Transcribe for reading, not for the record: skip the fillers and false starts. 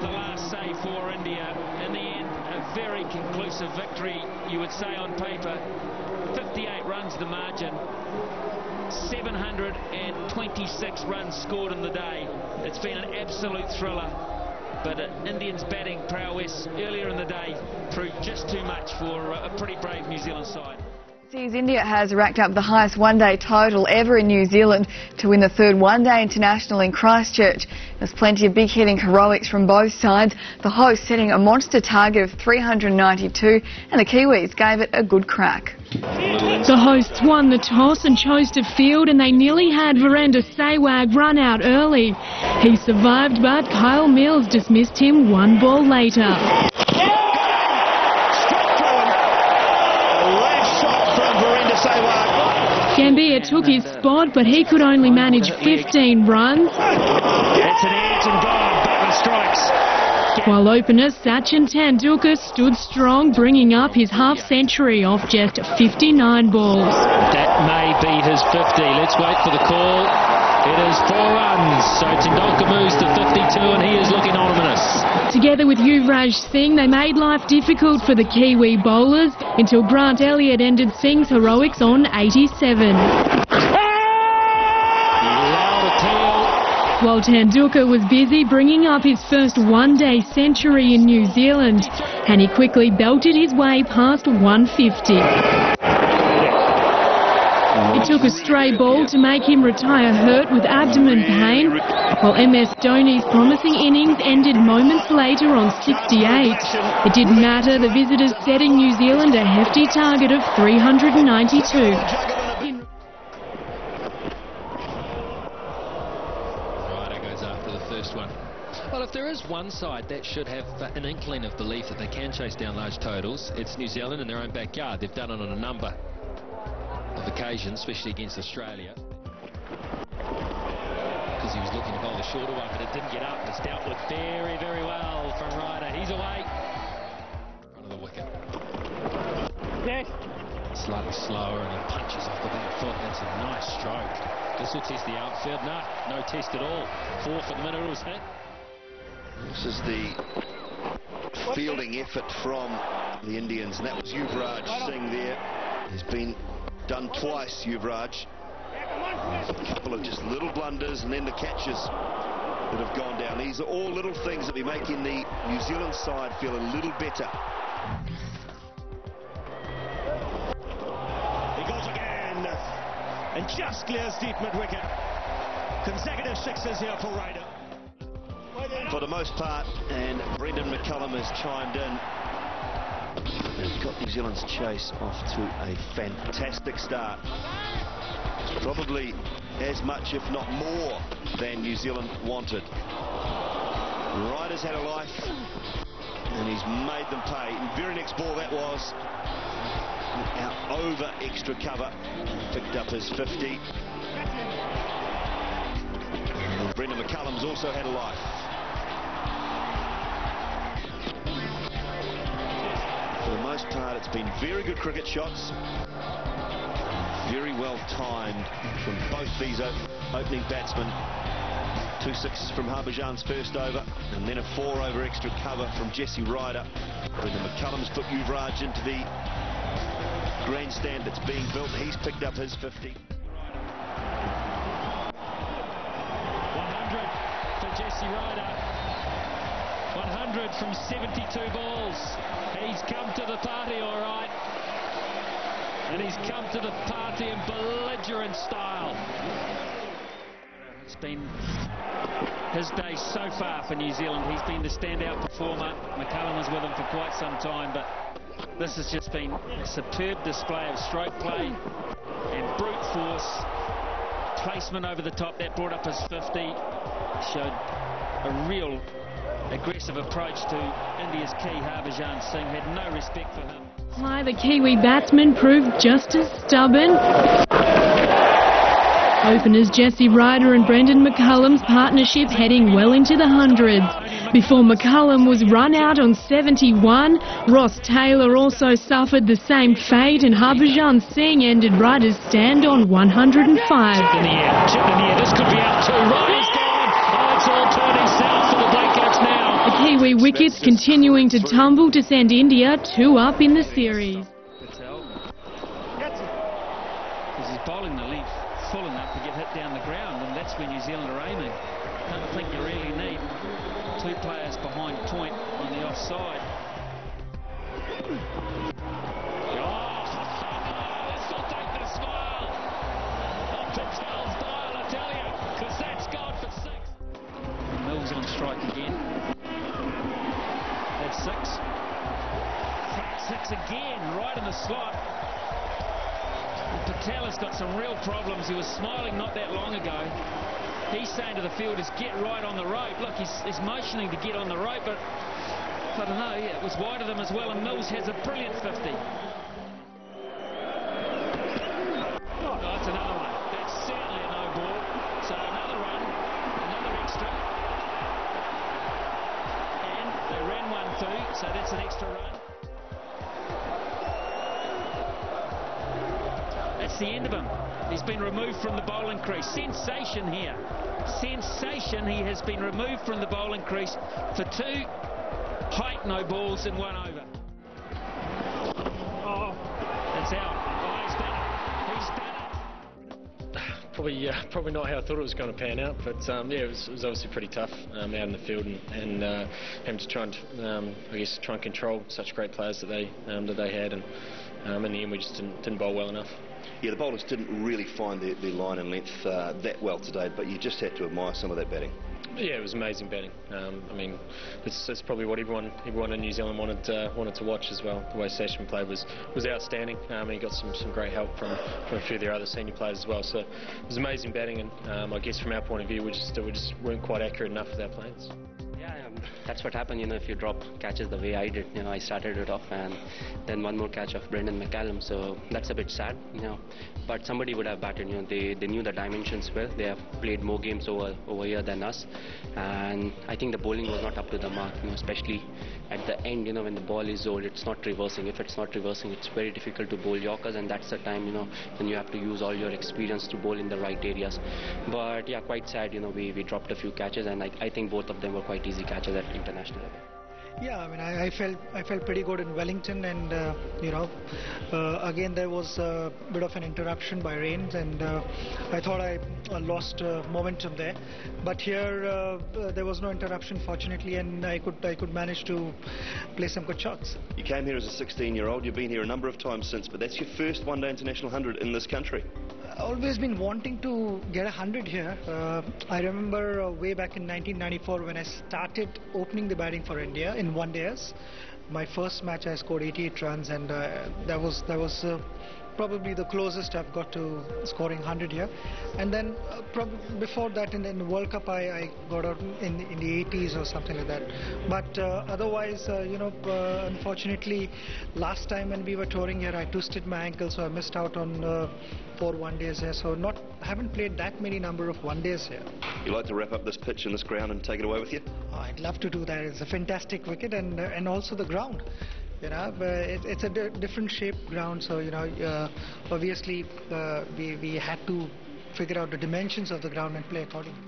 the last say for India. In the end, a very conclusive victory, you would say on paper. 58 runs the margin. 726 runs scored in the day. It's been an absolute thriller. But Indians' batting prowess earlier in the day proved just too much for a pretty brave New Zealand side. India has racked up the highest one-day total ever in New Zealand to win the third one-day international in Christchurch. There's plenty of big-hitting heroics from both sides, the hosts setting a monster target of 392, and the Kiwis gave it a good crack. The hosts won the toss and chose to field, and they nearly had Virender Sehwag run out early. He survived, but Kyle Mills dismissed him one ball later. Gambia took his spot, but he could only manage 15 runs. It's an edge and gone. Butler strikes. While opener Sachin Tendulkar stood strong, bringing up his half-century off just 59 balls. That may be his 50. Let's wait for the call. It is 4 runs. So Tendulkar moves to 52 and he is looking ominous. Together with Yuvraj Singh, they made life difficult for the Kiwi bowlers until Grant Elliott ended Singh's heroics on 87. While Tendulkar was busy bringing up his first one-day century in New Zealand, and he quickly belted his way past 150. It took a stray ball to make him retire hurt with abdomen pain, while MS Dhoni's promising innings ended moments later on 68. It didn't matter, the visitors setting New Zealand a hefty target of 392. Well, if there is one side that should have an inkling of belief that they can chase down large totals, it's New Zealand in their own backyard. They've done it on a number of occasions, especially against Australia. Because he was looking to bowl the shorter one, but it didn't get up. It's dealt with very, very well from Ryder. He's away. In front of the wicket. Slightly slower and he punches off the back foot. That's a nice stroke. This will test the outfield. No test at all. 4 for the minute it was hit. This is the fielding effort from the Indians, and that was Yuvraj Singh there. He's been done twice, Yuvraj. A couple of just little blunders and then the catches that have gone down. These are all little things that be making the New Zealand side feel a little better. He goes again and just clears deep mid-wicket. Consecutive sixes here for Ryder. For the most part, and Brendan McCullum has chimed in. He's got New Zealand's chase off to a fantastic start. Probably as much, if not more, than New Zealand wanted. Ryder's had a life, and he's made them pay. And very next ball that was, out over extra cover, picked up his 50. And Brendan McCullum's also had a life. For the most part, it's been very good cricket shots. Very well timed from both these opening batsmen. 2-6 from Harbhajan's first over, and then a 4 over extra cover from Jesse Ryder. Brendan McCullum's put Yuvraj into the grandstand that's being built. He's picked up his 50. 100 for Jesse Ryder. 100 from 72 balls. He's come to the party all right. And he's come to the party in belligerent style. It's been his day so far for New Zealand. He's been the standout performer. McCullum was with him for quite some time, but this has just been a superb display of stroke play and brute force. Placement over the top, that brought up his 50. Showed a real aggressive approach to India's key. Harbhajan Singh had no respect for him. The Kiwi batsman proved just as stubborn. Openers Jesse Ryder and Brendan McCullum's partnership heading well into the hundreds. Before McCullum was run out on 71, Ross Taylor also suffered the same fate, and Harbhajan Singh ended Ryder's stand on 105. Chip in the air, this could be out too. Ryder's gone. Oh, it's all turning south for the Black Caps now. The wickets continuing to tumble to send India 2 up in the series. Because he's bowling the length full enough to get hit down the ground, and that's where New Zealand are aiming. I don't think you really need 2 players behind point on the offside. This will take the smile off Patel's dial, I tell you, because that's gone for 6. Mills on strike again. That's 6. Flat 6 again, right in the slot. Patel has got some real problems. He was smiling not that long ago. He's saying to the fielders, get right on the rope. Look, he's motioning to get on the rope, but I don't know, it was wide of them as well, and Mills has a brilliant 50. Oh, that's another one. That's certainly a no ball. So another run, another extra. And they ran 1 too, so that's an extra run. That's the end of him. He's been removed from the bowling crease. Sensation here. Sensation. He has been removed from the bowling crease for 2 height no balls in 1 over. Oh, that's out. Oh, he's done it. He's done it. Probably not how I thought it was going to pan out, but yeah, it was obviously pretty tough out in the field, and having to try and try and control such great players that they had, and in the end we just didn't bowl well enough. Yeah, the bowlers didn't really find their line and length that well today, but you just had to admire some of that batting. Yeah, it was amazing batting. I mean, that's probably what everyone in New Zealand wanted to watch as well. The way Sashman played was outstanding. He got some great help from a few of their other senior players as well. So it was amazing batting, and I guess from our point of view, we just weren't quite accurate enough with our plans. That's what happened, if you drop catches the way I did. I started it off, and then one more catch of Brendan McCallum, so that's a bit sad, But somebody would have batted, they knew the dimensions well. They have played more games over here than us, and I think the bowling was not up to the mark, especially at the end, when the ball is old, it's not reversing. If it's not reversing, it's very difficult to bowl Yorkers, and that's the time, when you have to use all your experience to bowl in the right areas. But yeah, quite sad, we dropped a few catches, and I think both of them were quite easy catches at international level. Yeah, I mean, I felt pretty good in Wellington, and again there was a bit of an interruption by rains, and I thought I lost momentum there. But here there was no interruption, fortunately, and I could manage to play some good shots. You came here as a 16-year-old. You've been here a number of times since, but that's your first one-day international 100 in this country. I've always been wanting to get 100 here. I remember way back in 1994 when I started opening the batting for India in one-days. My first match I scored 88 runs, and that was probably the closest I've got to scoring 100 here. And then before that in the World Cup I got out in the 80s or something like that. But otherwise, unfortunately, last time when we were touring here I twisted my ankle, so I missed out on 4 one-days here. So haven't played that many number of one-days here. You like to wrap up this pitch and this ground and take it away with you? Oh, I'd love to do that. It's a fantastic wicket, and also the ground. It's a different shaped ground, so obviously we had to figure out the dimensions of the ground and play accordingly.